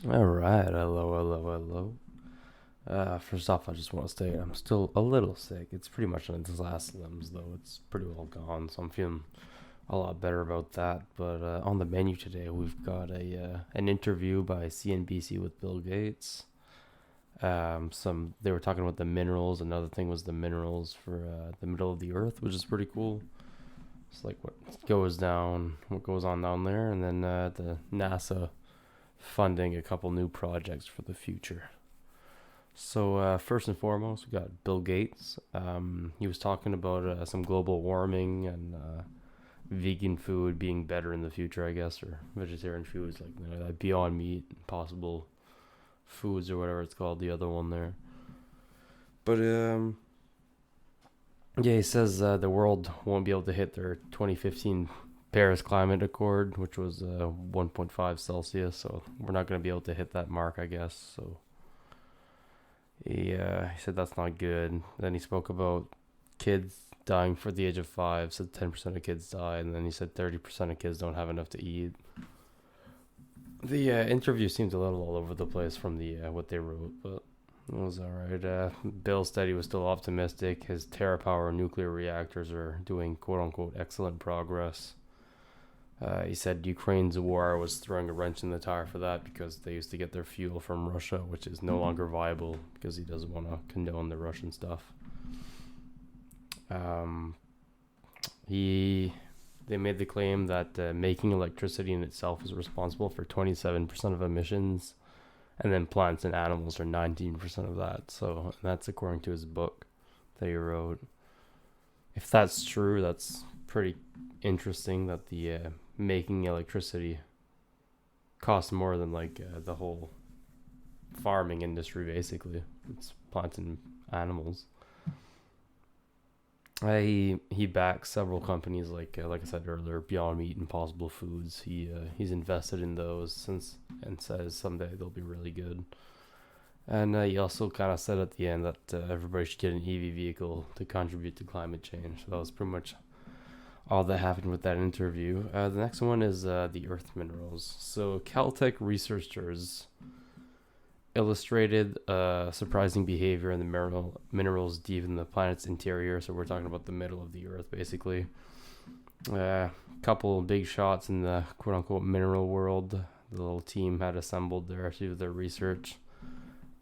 All right, hello. First off, I just want to say I'm still a little sick. It's pretty much on its last limbs, though. It's pretty well gone, so I'm feeling a lot better about that. But on the menu today, we've got a an interview by CNBC with Bill Gates. Some they were talking about the minerals. Another thing was the minerals for the middle of the Earth, which is pretty cool. It's like what goes on down there, and then the NASA funding a couple new projects for the future. So first and foremost, we got Bill Gates. He was talking about some global warming and vegan food being better in the future, I guess, or vegetarian foods like Beyond Meat, Impossible Foods, or whatever it's called, the other one there. But yeah, he says the world won't be able to hit their 2015 Paris Climate Accord, which was 1.5 Celsius. So we're not going to be able to hit that mark, I guess. So he said that's not good. Then he spoke about kids dying for the age of 5. Said 10% of kids die, and then he said 30% of kids don't have enough to eat. The interview seemed a little all over the place from the what they wrote, but it was all right. Bill said he was still optimistic. His TerraPower nuclear reactors are doing quote unquote excellent progress. He said Ukraine's war was throwing a wrench in the tire for that because they used to get their fuel from Russia, which is no longer viable because he doesn't want to condone the Russian stuff. Um, he they made the claim that making electricity in itself is responsible for 27% of emissions, and then plants and animals are 19% of that. So that's according to his book that he wrote. If that's true, that's pretty interesting that the making electricity costs more than the whole farming industry. Basically, it's plants and animals. He backs several companies like I said earlier, Beyond Meat and Impossible Foods. He's invested in those since and says someday they'll be really good. And he also kind of said at the end that everybody should get an EV vehicle to contribute to climate change. So that was pretty much all that happened with that interview. The next one is the earth minerals. So Caltech researchers illustrated surprising behavior in the minerals deep in the planet's interior. So we're talking about the middle of the earth, basically. Couple big shots in the quote unquote mineral world. The little team had assembled there to do their research.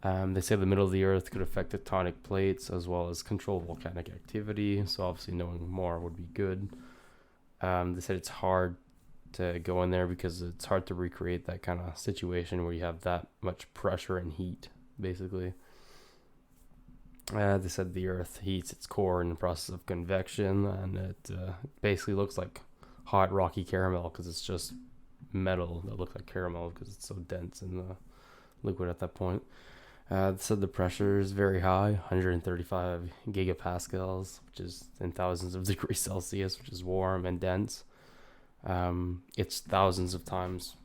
They say the middle of the earth could affect tectonic plates as well as control volcanic activity. So obviously knowing more would be good. They said it's hard to go in there because it's hard to recreate that kind of situation where you have that much pressure and heat, basically. They said the Earth heats its core in the process of convection, and it basically looks like hot rocky caramel because it's just metal that looks like caramel because it's so dense in the liquid at that point. They said the pressure is very high, 135 gigapascals, which is in thousands of degrees Celsius, which is warm and dense. It's thousands of times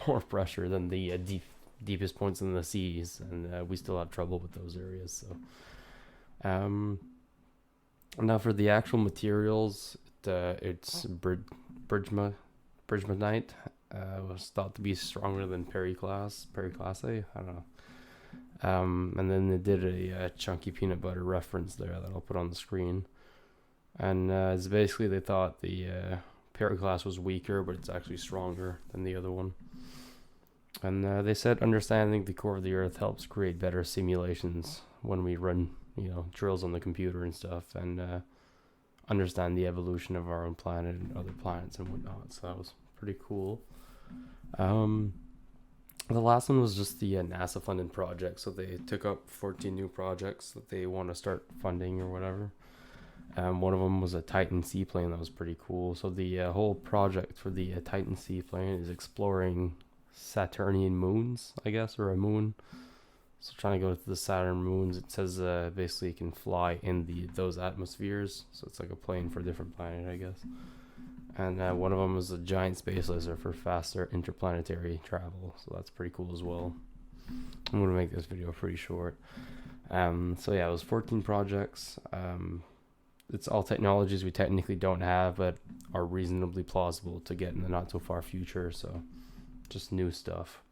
more pressure than the deepest points in the seas, and we still have trouble with those areas. So, now for the actual materials, it's bridgemanite. Was thought to be stronger than periclase. I don't know. And then they did a chunky peanut butter reference there that I'll put on the screen. And it's basically they thought the Periclase was weaker, but it's actually stronger than the other one. And they said understanding the core of the Earth helps create better simulations when we run, drills on the computer and stuff, and understand the evolution of our own planet and other planets and whatnot. So that was pretty cool. The last one was just the NASA funded project. So they took up 14 new projects that they want to start funding or whatever. One of them was a Titan seaplane that was pretty cool. So the whole project for the Titan seaplane is exploring Saturnian moons, I guess, or a moon. So trying to go to the Saturn moons. It says basically it can fly in those atmospheres. So it's like a plane for a different planet, I guess. And one of them was a giant space laser for faster interplanetary travel. So that's pretty cool as well. I'm going to make this video pretty short. So yeah, it was 14 projects. It's all technologies we technically don't have, but are reasonably plausible to get in the not so far future. So just new stuff.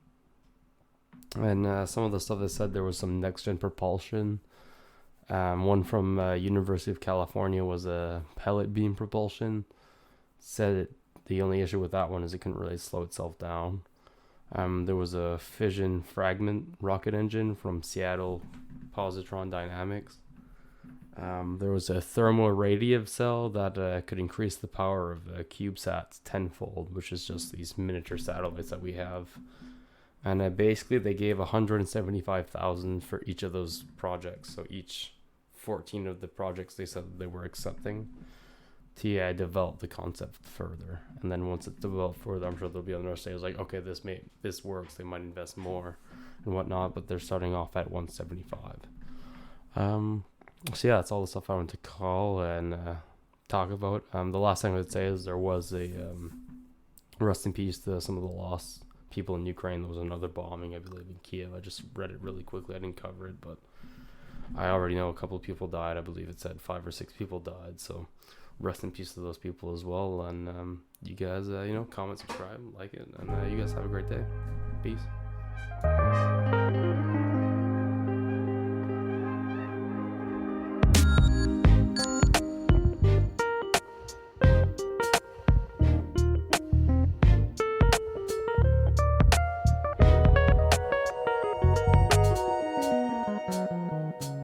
And some of the stuff they said, there was some next gen propulsion. One from University of California was a pellet beam propulsion. Said the only issue with that one is it couldn't really slow itself down. There was a fission fragment rocket engine from Seattle Positron Dynamics. There was a thermoirradiative cell that could increase the power of CubeSats tenfold, which is just these miniature satellites that we have. And basically, they gave 175,000 for each of those projects. So each 14 of the projects they said they were accepting to develop the concept further. And then once it's developed further, I'm sure there'll be another stage like, okay, this works. They might invest more and whatnot, but they're starting off at 175. So yeah, that's all the stuff I want to call and talk about. The last thing I would say is there was a rest in peace to some of the lost people in Ukraine. There was another bombing, I believe, in Kiev. I just read it really quickly. I didn't cover it, but I already know a couple of people died. I believe it said 5 or 6 people died. So rest in peace to those people as well. And you guys, comment, subscribe, like it, and you guys have a great day. Peace.